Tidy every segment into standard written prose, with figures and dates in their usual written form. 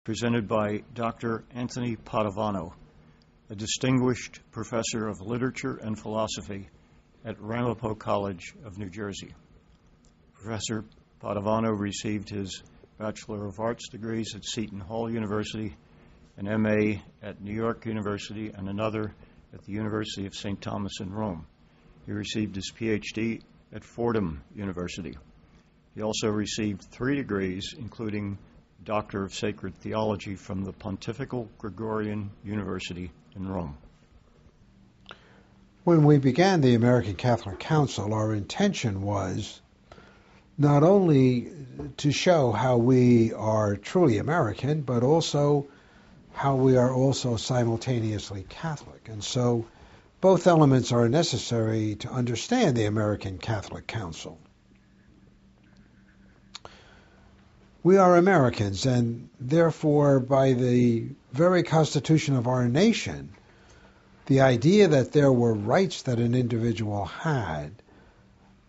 presented by Dr. Anthony Padovano, a distinguished professor of literature and philosophy at Ramapo College of New Jersey. Professor Padovano received his Bachelor of Arts degrees at Seton Hall University, an MA at New York University, and another at the University of St. Thomas in Rome. He received his PhD at Fordham University. He also received 3 degrees, including Doctor of Sacred Theology from the Pontifical Gregorian University in Rome. When we began the American Catholic Council, our intention was not only to show how we are truly American, but also how we are also simultaneously Catholic. And so both elements are necessary to understand the American Catholic Council. We are Americans, and therefore, by the very constitution of our nation, the idea that there were rights that an individual had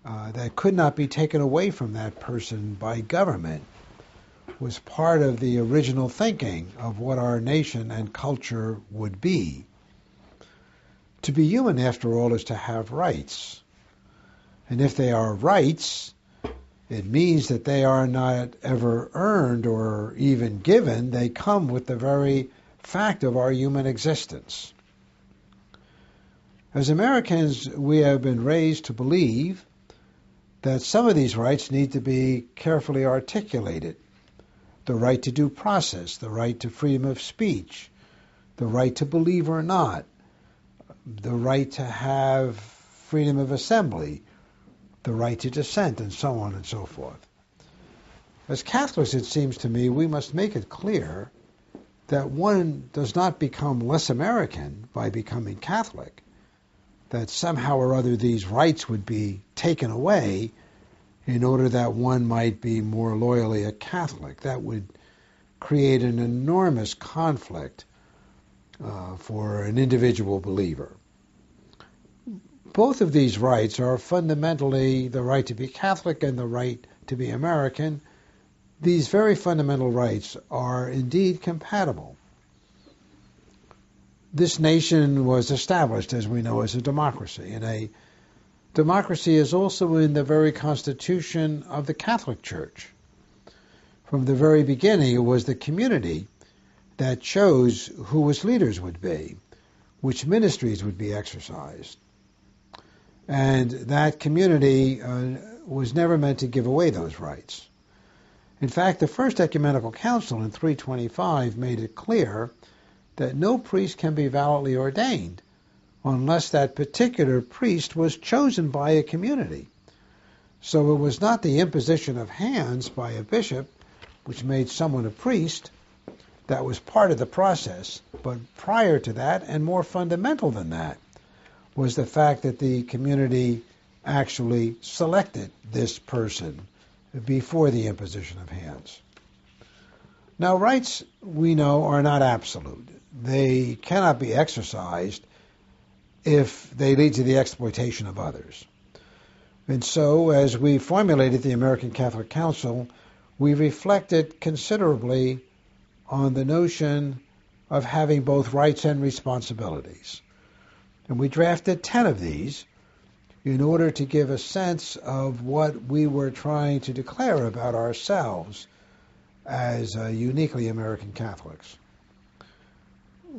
that could not be taken away from that person by government was part of the original thinking of what our nation and culture would be. To be human, after all, is to have rights. And if they are rights, it means that they are not ever earned or even given. They come with the very fact of our human existence. As Americans, we have been raised to believe that some of these rights need to be carefully articulated. The right to due process, the right to freedom of speech, the right to believe or not, the right to have freedom of assembly, the right to dissent, and so on and so forth. As Catholics, it seems to me, we must make it clear that one does not become less American by becoming Catholic, that somehow or other these rights would be taken away in order that one might be more loyally a Catholic. That would create an enormous conflict for an individual believer. Both of these rights are fundamentally the right to be Catholic and the right to be American. These very fundamental rights are indeed compatible. This nation was established, as we know, as a democracy, and a democracy is also in the very constitution of the Catholic Church. From the very beginning, it was the community that chose who its leaders would be, which ministries would be exercised. And that community was never meant to give away those rights. In fact, the First Ecumenical Council in 325 made it clear that no priest can be validly ordained unless that particular priest was chosen by a community. So it was not the imposition of hands by a bishop which made someone a priest. That was part of the process. But prior to that, and more fundamental than that, was the fact that the community actually selected this person before the imposition of hands. Now, rights, we know, are not absolute. They cannot be exercised if they lead to the exploitation of others. And so, as we formulated the American Catholic Council, we reflected considerably on the notion of having both rights and responsibilities. And we drafted 10 of these in order to give a sense of what we were trying to declare about ourselves as uniquely American Catholics.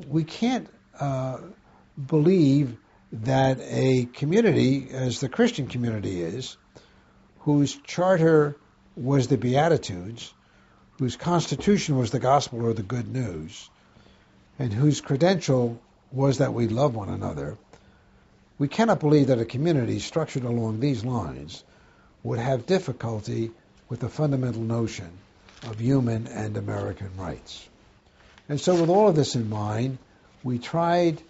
We can't believe that a community, as the Christian community is, whose charter was the Beatitudes, whose constitution was the gospel or the good news, and whose credential was that we love one another, we cannot believe that a community structured along these lines would have difficulty with the fundamental notion of human and American rights. And so with all of this in mind, we tried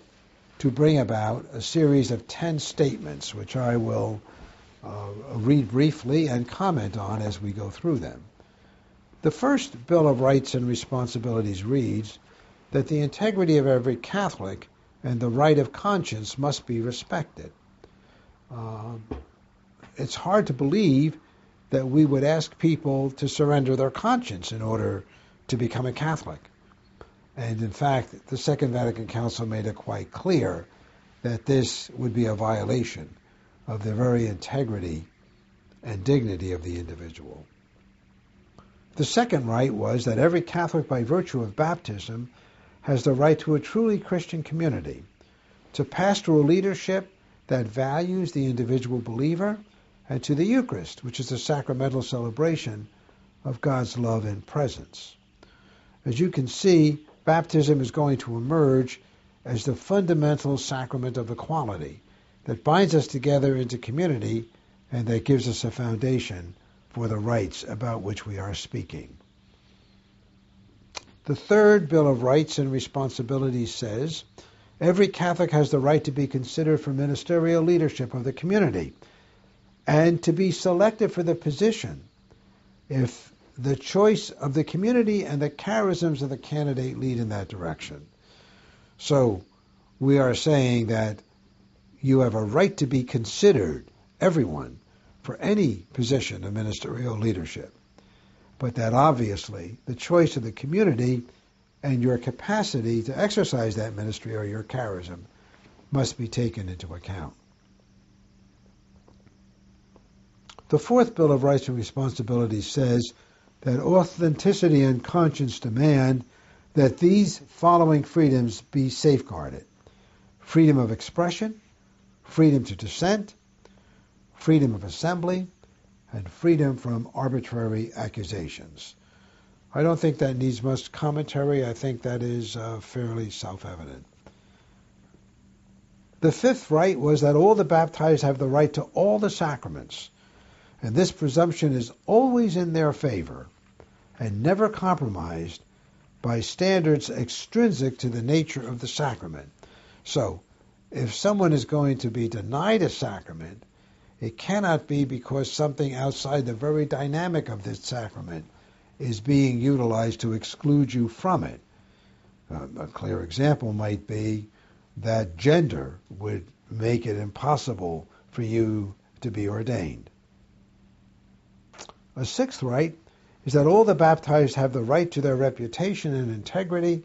to bring about a series of 10 statements, which I will read briefly and comment on as we go through them. The first Bill of Rights and Responsibilities reads that the integrity of every Catholic and the right of conscience must be respected. It's hard to believe that we would ask people to surrender their conscience in order to become a Catholic. And in fact, the Second Vatican Council made it quite clear that this would be a violation of the very integrity and dignity of the individual. The second right was that every Catholic, by virtue of baptism, has the right to a truly Christian community, to pastoral leadership that values the individual believer, and to the Eucharist, which is a sacramental celebration of God's love and presence. As you can see, baptism is going to emerge as the fundamental sacrament of equality that binds us together into community and that gives us a foundation for the rights about which we are speaking. The third Bill of Rights and Responsibilities says, every Catholic has the right to be considered for ministerial leadership of the community and to be selected for the position if the choice of the community and the charisms of the candidate lead in that direction. So we are saying that you have a right to be considered, everyone, for any position of ministerial leadership, but that obviously the choice of the community and your capacity to exercise that ministry or your charism must be taken into account. The fourth Bill of Rights and Responsibilities says that authenticity and conscience demand that these following freedoms be safeguarded: freedom of expression, freedom to dissent, freedom of assembly, and freedom from arbitrary accusations. I don't think that needs much commentary. I think that is fairly self-evident. The fifth right was that all the baptized have the right to all the sacraments, and this presumption is always in their favor and never compromised by standards extrinsic to the nature of the sacrament. So, if someone is going to be denied a sacrament, it cannot be because something outside the very dynamic of this sacrament is being utilized to exclude you from it. A clear example might be that gender would make it impossible for you to be ordained. A sixth right is that all the baptized have the right to their reputation and integrity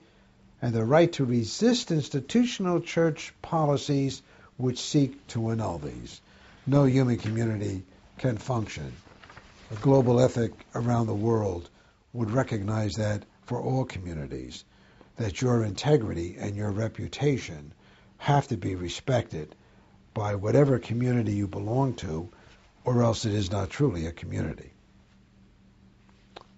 and the right to resist institutional church policies which seek to annul these. No human community can function. A global ethic around the world would recognize that for all communities, that your integrity and your reputation have to be respected by whatever community you belong to, or else it is not truly a community.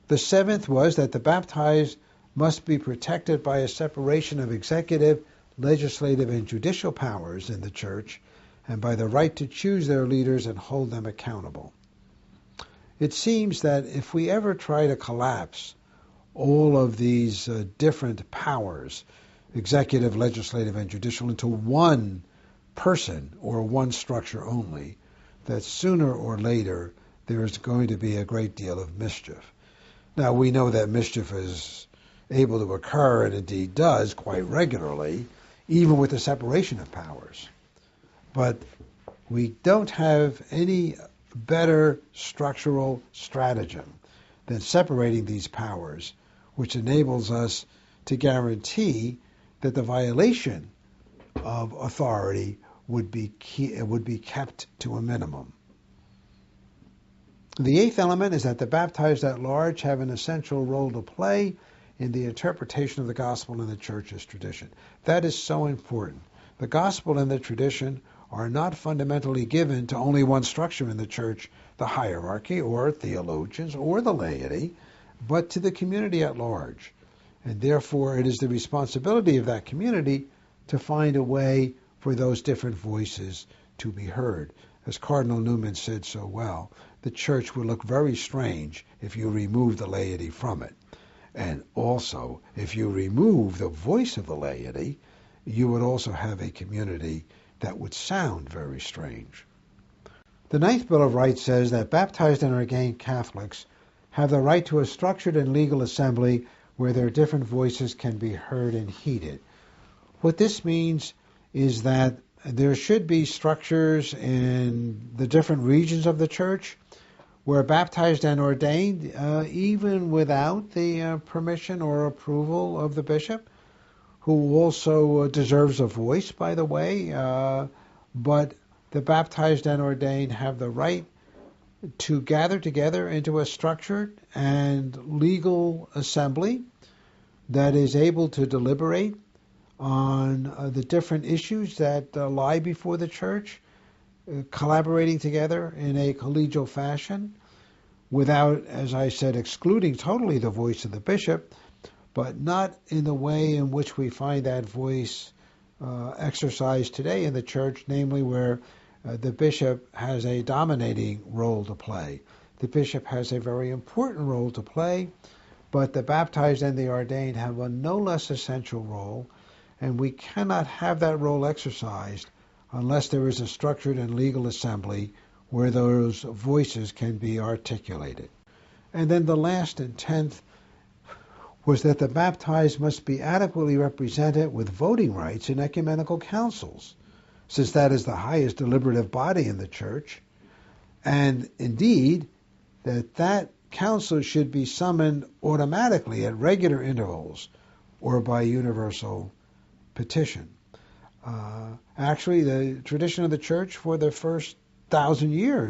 The seventh was that the baptized must be protected by a separation of executive, legislative, and judicial powers in the church, and by the right to choose their leaders and hold them accountable. It seems that if we ever try to collapse all of these different powers, executive, legislative, and judicial, into one person or one structure only, that sooner or later there is going to be a great deal of mischief. Now, we know that mischief is able to occur, and indeed does, quite regularly, even with the separation of powers. But we don't have any better structural stratagem than separating these powers, which enables us to guarantee that the violation of authority would be kept to a minimum. The eighth element is that the baptized at large have an essential role to play in the interpretation of the gospel in the church's tradition. That is so important. The gospel and the tradition are not fundamentally given to only one structure in the church, the hierarchy or theologians or the laity, but to the community at large. And therefore it is the responsibility of that community to find a way for those different voices to be heard. As Cardinal Newman said so well, the church would look very strange if you remove the laity from it. And also, if you remove the voice of the laity, you would also have a community that would sound very strange. The Ninth Bill of Rights says that baptized and ordained Catholics have the right to a structured and legal assembly where their different voices can be heard and heeded. What this means is that there should be structures in the different regions of the church where baptized and ordained, even without the permission or approval of the bishop, who also deserves a voice, by the way, but the baptized and ordained have the right to gather together into a structured and legal assembly that is able to deliberate on the different issues that lie before the church, collaborating together in a collegial fashion without, as I said, excluding totally the voice of the bishop, but not in the way in which we find that voice exercised today in the church, namely where the bishop has a dominating role to play. The bishop has a very important role to play, but the baptized and the ordained have a no less essential role, and we cannot have that role exercised unless there is a structured and legal assembly where those voices can be articulated. And then the last and 10th was that the baptized must be adequately represented with voting rights in ecumenical councils, since that is the highest deliberative body in the church, and indeed that council should be summoned automatically at regular intervals or by universal petition. Actually, the tradition of the church for the first 1,000 years